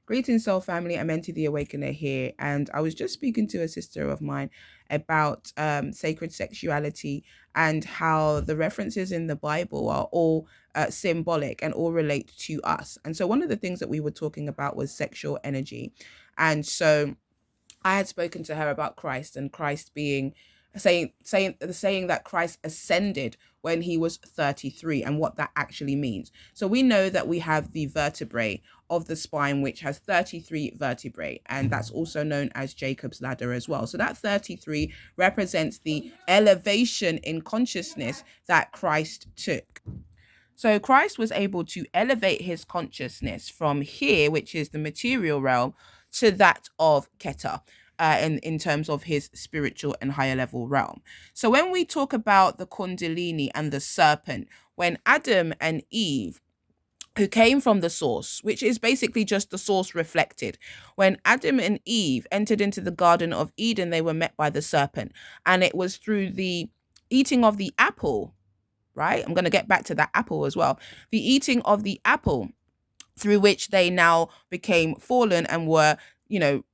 Greetings, soul family. I'm Menti the Awakener here, and I was just speaking to a sister of mine about sacred sexuality and how the references in the Bible are all symbolic and all relate to us. And so, one of the things that we were talking about was sexual energy, and so I had spoken to her about Christ and Christ being saying that Christ ascended when he was 33 and what that actually means. So we know that we have the vertebrae of the spine, which has 33 vertebrae, and that's also known as Jacob's ladder as well. So that 33 represents the elevation in consciousness that Christ took. So Christ was able to elevate his consciousness from here, which is the material realm, to that of Keta. In terms of his spiritual and higher level realm. So when we talk about the Kundalini and the serpent, when Adam and Eve, who came from the source, which is basically just the source reflected. When Adam and Eve entered into the Garden of Eden, they were met by the serpent. And it was through the eating of the apple, right? I'm going to get back to that apple as well. The eating of the apple through which they now became fallen and were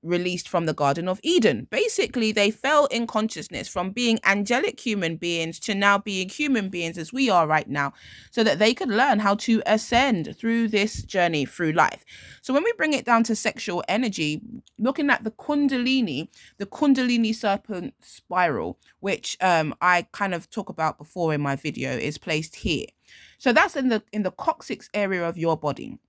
released from the Garden of Eden. Basically, they fell in consciousness from being angelic human beings to now being human beings as we are right now, so that they could learn how to ascend through this journey through life. So when we bring it down to sexual energy, looking at the Kundalini serpent spiral, which I kind of talk about before in my video, is placed here. So that's in the coccyx area of your body.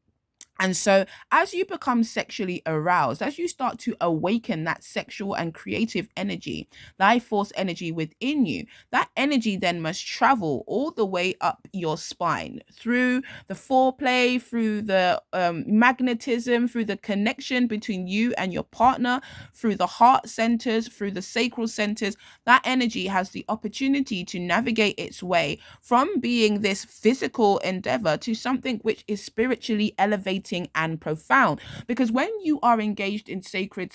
And so as you become sexually aroused, as you start to awaken that sexual and creative energy, life force energy within you, that energy then must travel all the way up your spine through the foreplay, through the magnetism, through the connection between you and your partner, through the heart centers, through the sacral centers. That energy has the opportunity to navigate its way from being this physical endeavor to something which is spiritually elevated and profound. Because when you are engaged in sacred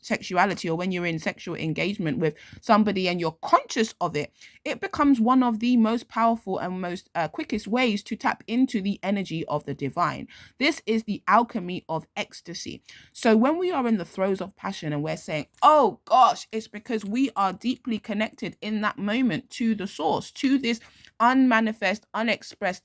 sexuality, or when you're in sexual engagement with somebody and you're conscious of it, it becomes one of the most powerful and most quickest ways to tap into the energy of the divine. This is the alchemy of ecstasy. So when we are in the throes of passion and we're saying, oh gosh, it's because we are deeply connected in that moment to the source, to this unmanifest, unexpressed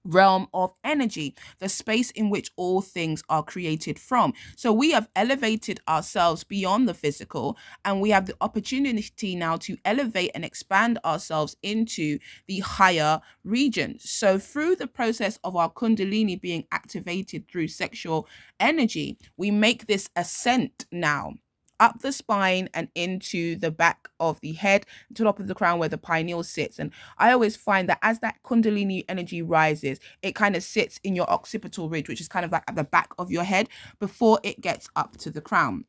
realm of energy, the space in which all things are created from. So we have elevated ourselves beyond the physical, and we have the opportunity now to elevate and expand ourselves into the higher regions. So through the process of our Kundalini being activated through sexual energy, we make this ascent now up the spine and into the back of the head, to the top of the crown where the pineal sits. And I always find that as that Kundalini energy rises, it kind of sits in your occipital ridge, which is kind of like at the back of your head before it gets up to the crown.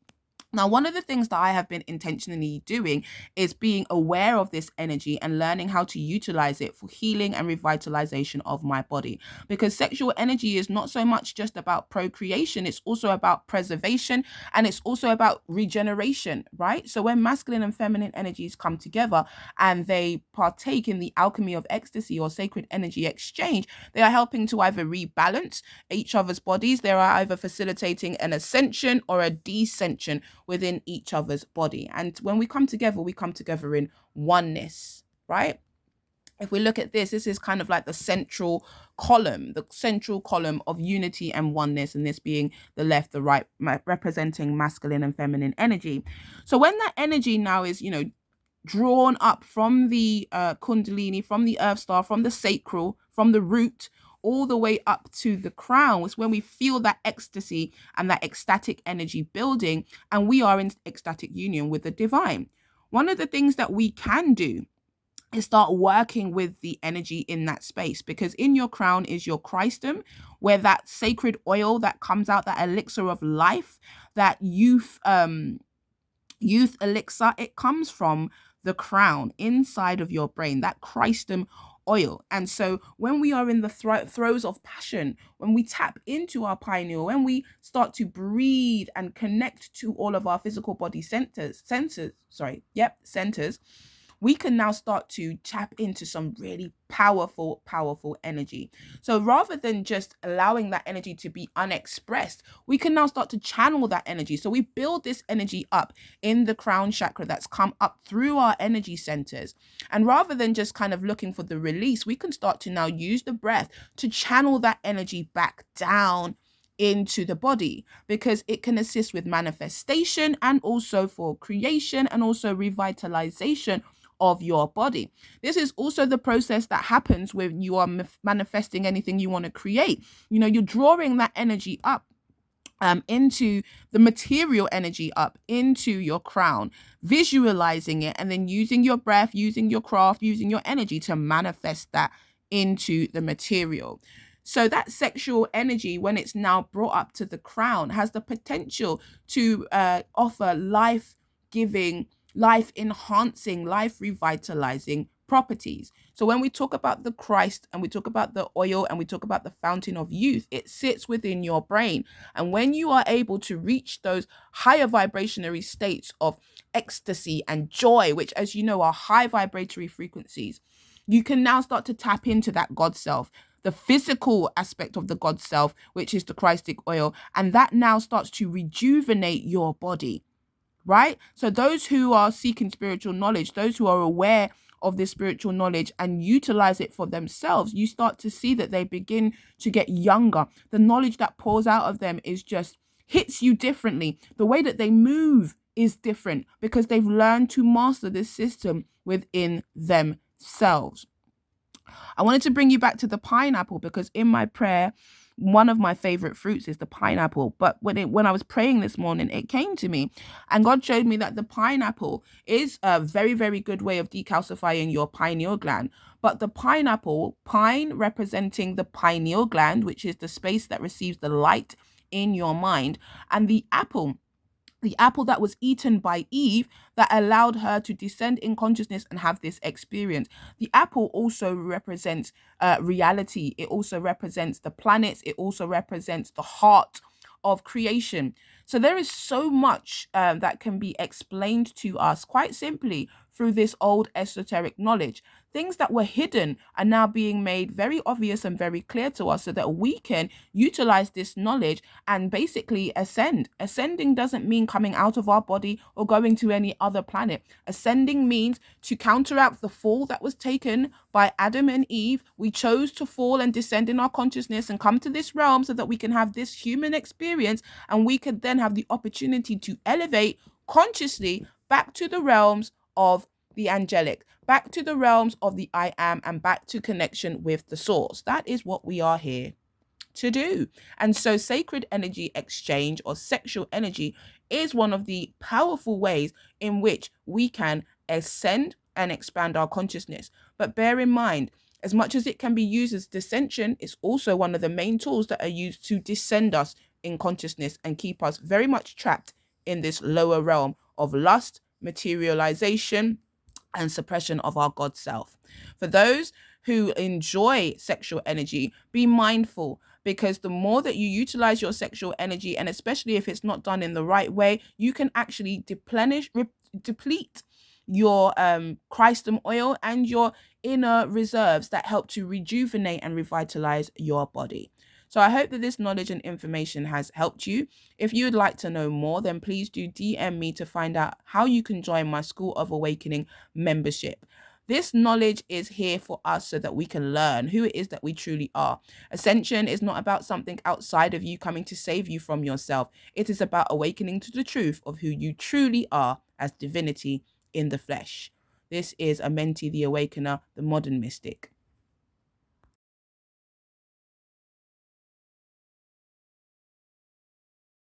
Now, one of the things that I have been intentionally doing is being aware of this energy and learning how to utilize it for healing and revitalization of my body. Because sexual energy is not so much just about procreation, it's also about preservation, and it's also about regeneration, right? So when masculine and feminine energies come together and they partake in the alchemy of ecstasy or sacred energy exchange, they are helping to either rebalance each other's bodies, they are either facilitating an ascension or a descension within each other's body. And when we come together in oneness, right? If we look at this is kind of like the central column of unity and oneness, and this being the left, the right, representing masculine and feminine energy. So when that energy now is, drawn up from the Kundalini, from the earth star, from the sacral, from the root, all the way up to the crown, is when we feel that ecstasy and that ecstatic energy building, and we are in ecstatic union with the divine. One of the things that we can do is start working with the energy in that space, because in your crown is your Christum, where that sacred oil that comes out, that elixir of life, that youth elixir, it comes from the crown inside of your brain, that Christum oil. And so when we are in the throes of passion, when we tap into our pineal, when we start to breathe and connect to all of our physical body centers, we can now start to tap into some really powerful, powerful energy. So rather than just allowing that energy to be unexpressed, we can now start to channel that energy. So we build this energy up in the crown chakra that's come up through our energy centers. And rather than just kind of looking for the release, we can start to now use the breath to channel that energy back down into the body, because it can assist with manifestation and also for creation and also revitalization of your body. This is also the process that happens when you are manifesting anything you want to create. You're drawing that energy up into the material energy, up into your crown, visualizing it, and then using your breath, using your craft, using your energy to manifest that into the material. So that sexual energy, when it's now brought up to the crown, has the potential to offer life-giving, life-enhancing, life-revitalizing properties. So when we talk about the Christ and we talk about the oil and we talk about the fountain of youth, it sits within your brain. And when you are able to reach those higher vibrationary states of ecstasy and joy, which, as you know, are high vibratory frequencies, you can now start to tap into that God self, the physical aspect of the God self, which is the Christic oil. And that now starts to rejuvenate your body, right? So those who are seeking spiritual knowledge, those who are aware of this spiritual knowledge and utilize it for themselves, you start to see that they begin to get younger. The knowledge that pours out of them is just hits you differently. The way that they move is different because they've learned to master this system within themselves. I wanted to bring you back to the pineapple because in my prayer, one of my favorite fruits is the pineapple. But when I was praying this morning, it came to me and God showed me that the pineapple is a very, very good way of decalcifying your pineal gland. But the pineapple, pine representing the pineal gland, which is the space that receives the light in your mind, and the apple that was eaten by Eve that allowed her to descend in consciousness and have this experience. The apple also represents reality. It also represents the planets. It also represents the heart of creation. So there is so much that can be explained to us quite simply through this old esoteric knowledge. Things that were hidden are now being made very obvious and very clear to us so that we can utilize this knowledge and basically ascend. Ascending doesn't mean coming out of our body or going to any other planet. Ascending means to counteract the fall that was taken by Adam and Eve. We chose to fall and descend in our consciousness and come to this realm so that we can have this human experience, and we could then have the opportunity to elevate consciously back to the realms of the angelic, back to the realms of the I am, and back to connection with the source. That is what we are here to do. And so sacred energy exchange or sexual energy is one of the powerful ways in which we can ascend and expand our consciousness. But bear in mind, as much as it can be used as dissension, it's also one of the main tools that are used to descend us in consciousness and keep us very much trapped in this lower realm of lust, materialization, and suppression of our God self. For those who enjoy sexual energy, be mindful, because the more that you utilize your sexual energy, and especially if it's not done in the right way, you can actually deplete your Christum oil and your inner reserves that help to rejuvenate and revitalize your body. So I hope that this knowledge and information has helped you. If you would like to know more, then please do DM me to find out how you can join my School of Awakening membership. This knowledge is here for us so that we can learn who it is that we truly are. Ascension is not about something outside of you coming to save you from yourself. It is about awakening to the truth of who you truly are as divinity in the flesh. This is Amenti the Awakener, the Modern Mystic.